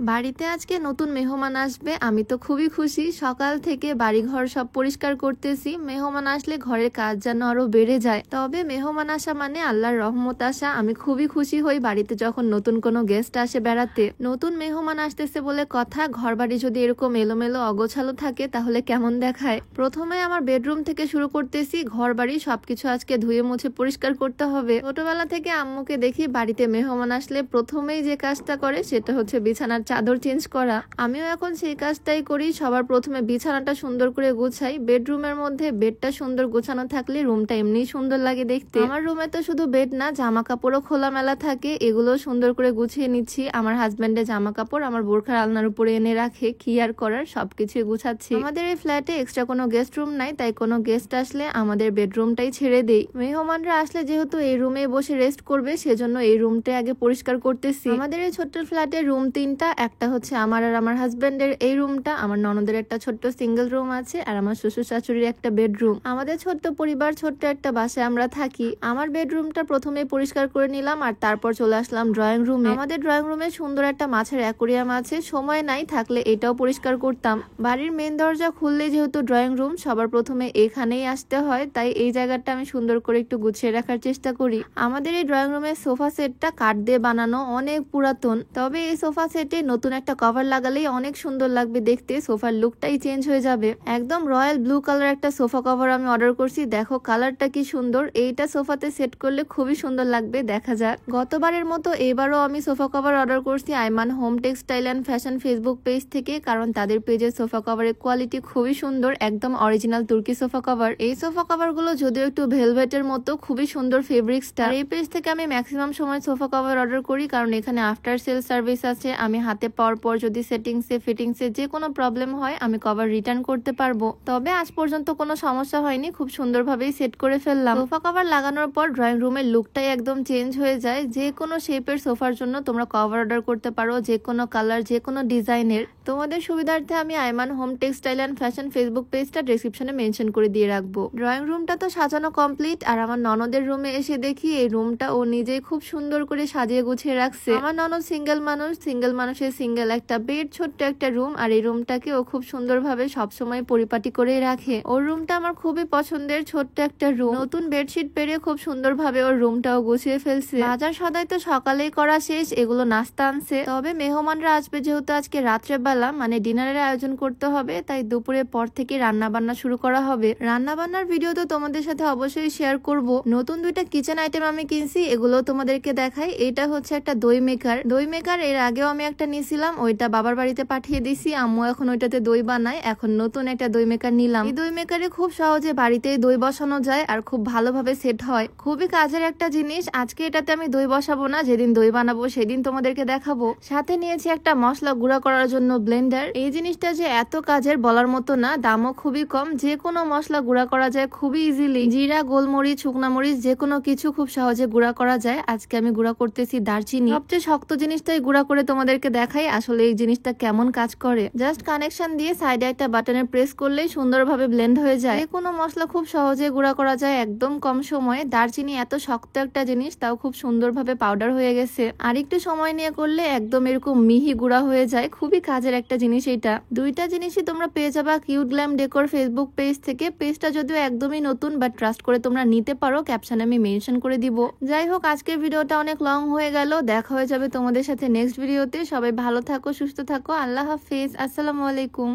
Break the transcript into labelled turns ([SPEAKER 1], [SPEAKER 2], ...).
[SPEAKER 1] বাড়িতে আজকে নতুন মেহমান আসবে, আমি তো খুবই খুশি। সকাল থেকে বাড়িঘর সব পরিষ্কার করতেছি। মেহমান আসলে ঘরের কাজ যেন আরো বেড়ে যায়। তবে মেহমান আসা মানে আল্লাহর রহমত আসা। আমি খুবই খুশি হই বাড়িতে যখন নতুন কোনো গেস্ট আসে বেড়াতে। নতুন মেহমান আসতেছে বলে কথা, ঘর বাড়ি যদি এরকম এলোমেলো অগোছালো থাকে তাহলে কেমন দেখায়। প্রথমে আমার বেডরুম থেকে শুরু করতেছি। ঘর বাড়ি সবকিছু আজকে ধুয়ে মুছে পরিষ্কার করতে হবে। ছোটবেলা থেকে আম্মুকে দেখি বাড়িতে মেহমান আসলে প্রথমেই যে কাজটা করে সেটা হচ্ছে বিছানার চাদর চেঞ্জ করা। আমিও এখন সেই কাজটাই করি। সবার প্রথমে বিছানাটা সুন্দর করে গুছাই। বেডরুমের মধ্যে বেডটা সুন্দর গোছানো থাকলে রুমটা এমনি সুন্দর লাগে দেখতে। আমার রুমে তো শুধু বেড না, জামা কাপড়ও খোলামেলা থাকে, এগুলো সুন্দর করে গুছিয়ে নিচ্ছি। আমার হাজবেন্ডের জামা কাপড় আমার বোরখার আলনার উপরে এনে রাখে, কি আর করার, সবকিছু গুছাচ্ছি। আমাদের এই ফ্ল্যাটে এক্সট্রা কোনো গেস্ট রুম নাই, তাই কোনো গেস্ট আসলে আমাদের বেডরুমটাই ছেড়ে দেই। মেহমানরা আসলে যেহেতু এই রুমে বসে রেস্ট করবে, সেজন্য এই রুমটা আগে পরিষ্কার করতেছি। আমাদের এই ছোট্ট ফ্ল্যাটের রুম তিনটা, একটা হচ্ছে আমার আর আমার হাজবেন্ডের এই রুমটা, আমার ননদের একটা ছোট্ট সিঙ্গেল রুম আছে, আর আমার শ্বশুর শাশুড়ির একটা বেডরুম। আমাদের ছোট্ট পরিবার, ছোট্ট একটা বাসায় আমরা থাকি। আমার বেডরুমটা প্রথমে পরিষ্কার করে নিলাম, আর তারপর চলে আসলাম ড্রয়িং রুমে। আমাদের ড্রয়িং রুমে সুন্দর একটা মাছের অ্যাকোরিয়াম আছে, সময় নাই থাকলে এটাও পরিষ্কার করতাম। বাড়ির মেন দরজা খুললে যেহেতু ড্রয়িং রুম, সবার প্রথমে এখানেই আসতে হয়, তাই এই জায়গাটা আমি সুন্দর করে একটু গুছিয়ে রাখার চেষ্টা করি। আমাদের এই ড্রয়িং রুমের সোফা সেটটা কাঠ দিয়ে বানানো, অনেক পুরাতন। তবে এই সোফা সেটে নতুন একটা কভার লাগালেই অনেক সুন্দর লাগবে দেখতে, সোফার লুকটাই চেঞ্জ হয়ে যাবে। একদম রয়্যাল ব্লু কালার একটা সোফা কভার আমি অর্ডার করছি, দেখো কালারটা কি সুন্দর। এইটা সোফাতে সেট করলে খুবই সুন্দর লাগবে, দেখা যাক। গতবারের মতো এবারও আমি সোফা কভার অর্ডার করছি Aiman home textile and fashion Facebook page থেকে, কারণ তাদের পেজের সোফা কভারের কোয়ালিটি খুবই সুন্দর, একদম অরিজিনাল তুর্কি সোফা কভার। এই সোফা কভার গুলো যদিও একটু ভেলভেটের মতো, খুবই সুন্দর ফেব্রিক্সটা। এই পেজ থেকে আমি ম্যাক্সিমাম সময় সোফা কভার অর্ডার করি, কারণ এখানে আফটার সেল সার্ভিস আছে। আমি হাতে পাওয়ার পর যদি সেটিংসে ফিটিংসে যে কোনো প্রবলেম হয় আমি কভার রিটার্ন করতে পারবো। তবে আজ পর্যন্ত কোনো সমস্যা হয়নি, খুব সুন্দরভাবেই সেট করে ফেললাম। সোফা কভার লাগানোর পর ড্রয়িং রুমের লুকটাই একদম চেঞ্জ হয়ে যায়। যে কোনো শেপের সোফার জন্য তোমরা কভার অর্ডার করতে পারো, যে কোনো কালার, যে কোনো ডিজাইনের। তোমাদের সুবিধার্থে আমি Aiman home textile and fashion Facebook পেজটা ডেসক্রিপশনে মেনশন করে দিয়ে রাখবো। ড্রয়িং রুমটা তো সাজানো কমপ্লিট, আর আমার ননদের রুমে এসে দেখি এই রুমটা ও নিজেই খুব সুন্দর করে সাজিয়ে গুছিয়ে রাখছে। আমার ননদ সিঙ্গেল মানুষ, সিঙ্গেল মানুষের সিঙ্গেল একটা বেড, ছোট্ট একটা রুম, আর এই রুমটাকে ও খুব সুন্দরভাবে সবসময় পরিপাটি করে রাখে। ওর রুমটা আমার খুবই পছন্দের, ছোট্ট একটা রুম। নতুন বেডশিট পেরে খুব সুন্দরভাবে ওর রুমটাও গুছিয়ে ফেলছে। বাজার সদাই তো সকালেই করা শেষ, এগুলো নাস্তা আনছে। তবে মেহমানরা আসবে যেহেতু আজকে রাত্রে বেলা, মানে ডিনারের আয়োজন করতে হবে, তাই দুপুরের পর থেকে রান্না বান্না শুরু করা হবে। রান্না বান্নার ভিডিও তো তোমাদের সাথে অবশ্যই শেয়ার করব। নতুন দুইটা কিচেন আইটেম আমি কিনছি, এগুলো তোমাদেরকে দেখাই। এটা হচ্ছে একটা দই মেকার। দই মেকার এর আগেও আমি একটা নিয়েছিলাম, ওইটা বাবার বাড়িতে পাঠিয়ে দিছি। আম্মু এখন ওইটাতে দই বানায়, এখন নতুন একটা দই মেকার নিলাম। এই দই মেকারে খুব সহজে বাড়িতেই দই বসানো যায়, আর খুব ভালোভাবে সেট হয়। খুবই কাজের একটা জিনিস। আজকে এটাতে আমি দই বসাবো না, যেদিন দই বানাবো সেদিন তোমাদেরকে দেখাবো। সাথে নিয়েছি একটা মশলা গুঁড়া করার জন্য ব্লেন্ডার। এই জিনিসটা যে এত কাজের বলার মতো না, দামও খুবই কম। যে কোনো মশলা গুঁড়া করা যায় খুবই ইজিলি। জিরা, গোলমরিচ, শুকনা মরিচ, যে কোনো কিছু খুব সহজে গুঁড়া করা যায়। আজকে আমি গুঁড়া করতেছি দারচিনি। সবচেয়ে শক্ত জিনিসটাই গুঁড়া করে তোমাদেরকে দেখাই আসলে এই জিনিসটা কেমন কাজ করে। জাস্ট কানেকশন দিয়ে সাইডে একটা বাটনে প্রেস করলেই সুন্দরভাবে ব্লেন্ড হয়ে যায়। যে কোনো মশলা খুব সহজে গুঁড়া করা যায় একদম কম সময়ে। দারচিনি এত শক্ত একটা জিনিস, তাও খুব সুন্দরভাবে পাউডার হয়ে গেছে। আর একটু সময় নিয়ে করলে একদম এরকম মিহি গুঁড়া হয়ে যায়। খুবই কাজের একটা জিনিস এটা। দুইটা জিনিসই তোমরা পেয়ে যাবা cute glam decor Facebook page থেকে। পেজটা যদিও একদমই নতুন, বাট ট্রাস্ট করে তোমরা নিতে পারো, ক্যাপশনে আমি মেনশন করে দিব। যাই হোক, আজকের ভিডিওটা অনেক লং হয়ে গেল, দেখা হয়ে যাবে তোমাদের সাথে নেক্সট ভিডিওতে। সবাই ভালো থাকো, সুস্থ থাকো, আল্লাহ হাফিজ, আসসালামু আলাইকুম।